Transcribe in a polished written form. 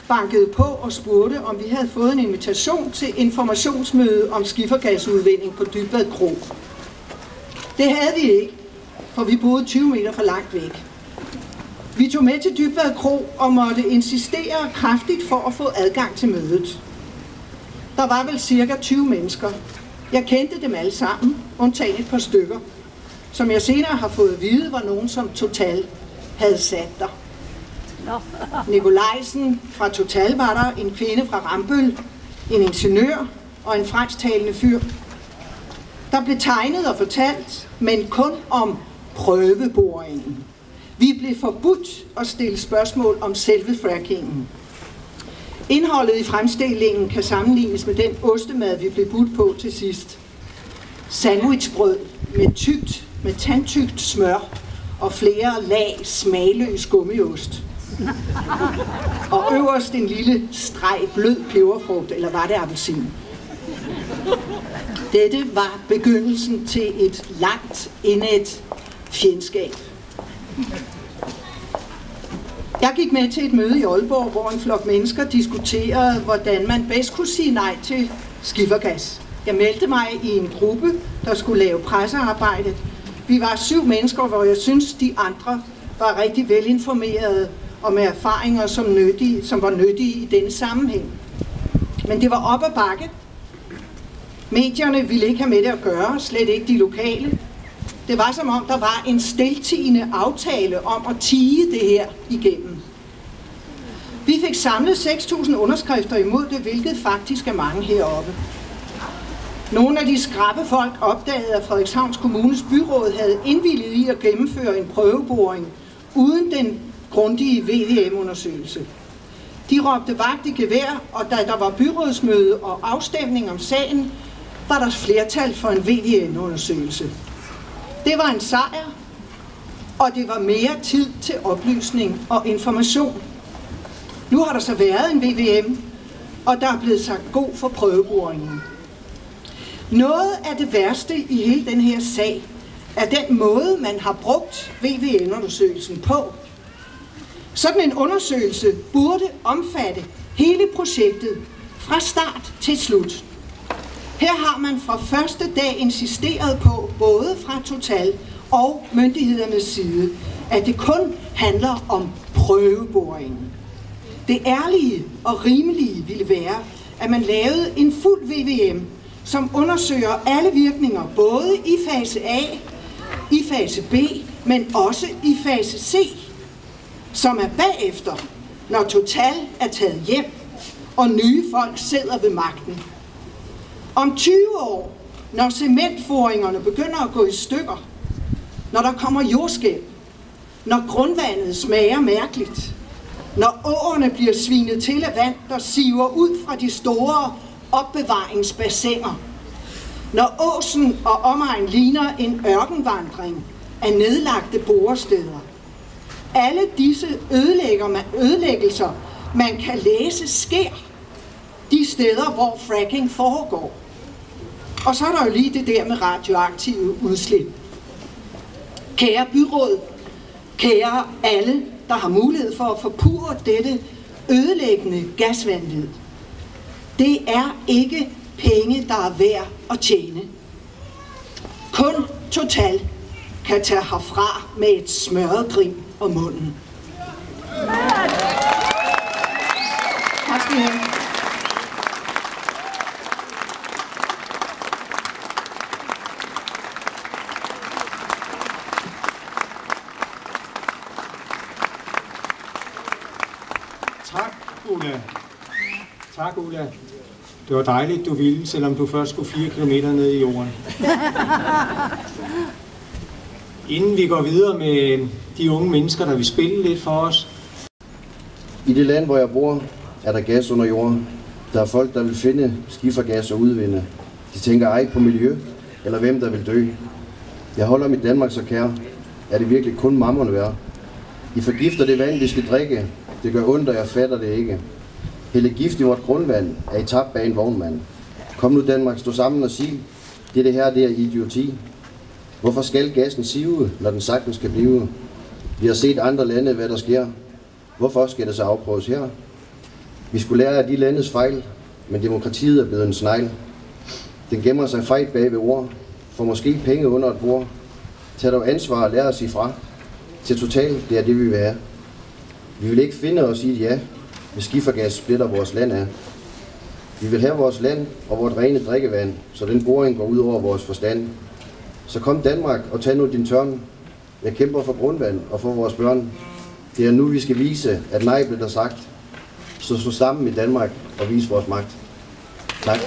bankede på og spurgte, om vi havde fået en invitation til informationsmøde om skifergasudvinding på Dybvad Kro. Det havde vi ikke, for vi boede 20 meter for langt væk. Vi tog med til Dybvad Kro og måtte insistere kraftigt for at få adgang til mødet. Der var vel cirka 20 mennesker. Jeg kendte dem alle sammen, undtagen et par stykker, som jeg senere har fået at vide, var nogen, som Total havde sat der. Nikolajsen fra Total var der, en kvinde fra Rambøll, en ingeniør og en fransktalende fyr. Der blev tegnet og fortalt, men kun om prøveboringen. Vi blev forbudt at stille spørgsmål om selve frackingen. Indholdet i fremstillingen kan sammenlignes med den ostemad, vi blev budt på til sidst. Sandwichbrød med tandtykt smør og flere lag smagløs gummiost. Og øverst en lille streg blød peberfrugt, eller var det appelsin? Dette var begyndelsen til et langt indædt fjendskab. Jeg gik med til et møde i Aalborg, hvor en flok mennesker diskuterede, hvordan man bedst kunne sige nej til skifergas. Jeg meldte mig i en gruppe, der skulle lave pressearbejde. Vi var 7 mennesker, hvor jeg synes, de andre var rigtig velinformerede og med erfaringer, som var nyttige i denne sammenhæng. Men det var op ad bakke. Medierne ville ikke have med det at gøre, slet ikke de lokale. Det var som om, der var en stiltiende aftale om at tie det her igennem. Vi fik samlet 6.000 underskrifter imod det, hvilket faktisk er mange heroppe. Nogle af de skrappe folk opdagede, at Frederikshavns Kommunes byråd havde indvilliget i at gennemføre en prøveboring uden den grundige VVM-undersøgelse. De råbte vagt i gevær, og da der var byrådsmøde og afstemning om sagen, var der flertal for en VVM-undersøgelse. Det var en sejr, og det var mere tid til oplysning og information. Nu har der så været en VVM, og der er blevet sagt god for prøveboringen. Noget af det værste i hele den her sag er den måde, man har brugt VVM-undersøgelsen på. Sådan en undersøgelse burde omfatte hele projektet fra start til slut. Her har man fra første dag insisteret på, både fra Total og myndighedernes side, at det kun handler om prøveboringen. Det ærlige og rimelige ville være, at man lavede en fuld VVM, som undersøger alle virkninger, både i fase A, i fase B, men også i fase C, som er bagefter, når Total er taget hjem, og nye folk sidder ved magten. Om 20 år, når cementforingerne begynder at gå i stykker, når der kommer jordskælv, når grundvandet smager mærkeligt, når åerne bliver svinet til af vand, der siver ud fra de store opbevaringsbassiner, når åsen og omegn ligner en ørkenvandring af nedlagte boresteder. Alle disse ødelæggelser, man kan læse, sker de steder, hvor fracking foregår. Og så er der jo lige det der med radioaktive udslip. Kære byråd, kære alle, der har mulighed for at forpurre dette ødelæggende gasvanvid. Det er ikke penge, der er værd at tjene. Kun Total kan tage herfra med et smørret grin om munden. Tak skal I have. Tak, Ulla. Tak, Ulla. Det var dejligt, du ville, selvom du først skulle 4 kilometer ned i jorden. Inden vi går videre med de unge mennesker, der vil spille lidt for os. I det land, hvor jeg bor, er der gas under jorden. Der er folk, der vil finde skifergas og udvinde. De tænker ej på miljø, eller hvem der vil dø. Jeg holder mit Danmark så kær. Er det virkelig kun mammerne værd? I forgifter det vand, vi skal drikke. Det gør ondt, og jeg fatter det ikke. Hælde gift i vort grundvand er I tabt bag en vognmand. Kom nu Danmark, stå sammen og sig, det her, det er idioti. Hvorfor skal gassen sive, når den sagtens skal blive? Vi har set andre lande, hvad der sker. Hvorfor skal det så afprøves her? Vi skulle lære af de landes fejl, men demokratiet er blevet en snegl. Den gemmer sig fejt bag ved ord, for måske penge under et bord. Tag dog ansvar og lær os ifra. Til totalt, det er det vi vil have. Vi vil ikke finde os i et ja, hvis skifergas splitter vores land af. Vi vil have vores land og vort rene drikkevand, så den boring går ud over vores forstand. Så kom Danmark og tag nu din tørn. Jeg kæmper for grundvand og for vores børn. Det er nu, vi skal vise, at nej blev der sagt. Så stå sammen i Danmark og vis vores magt. Tak.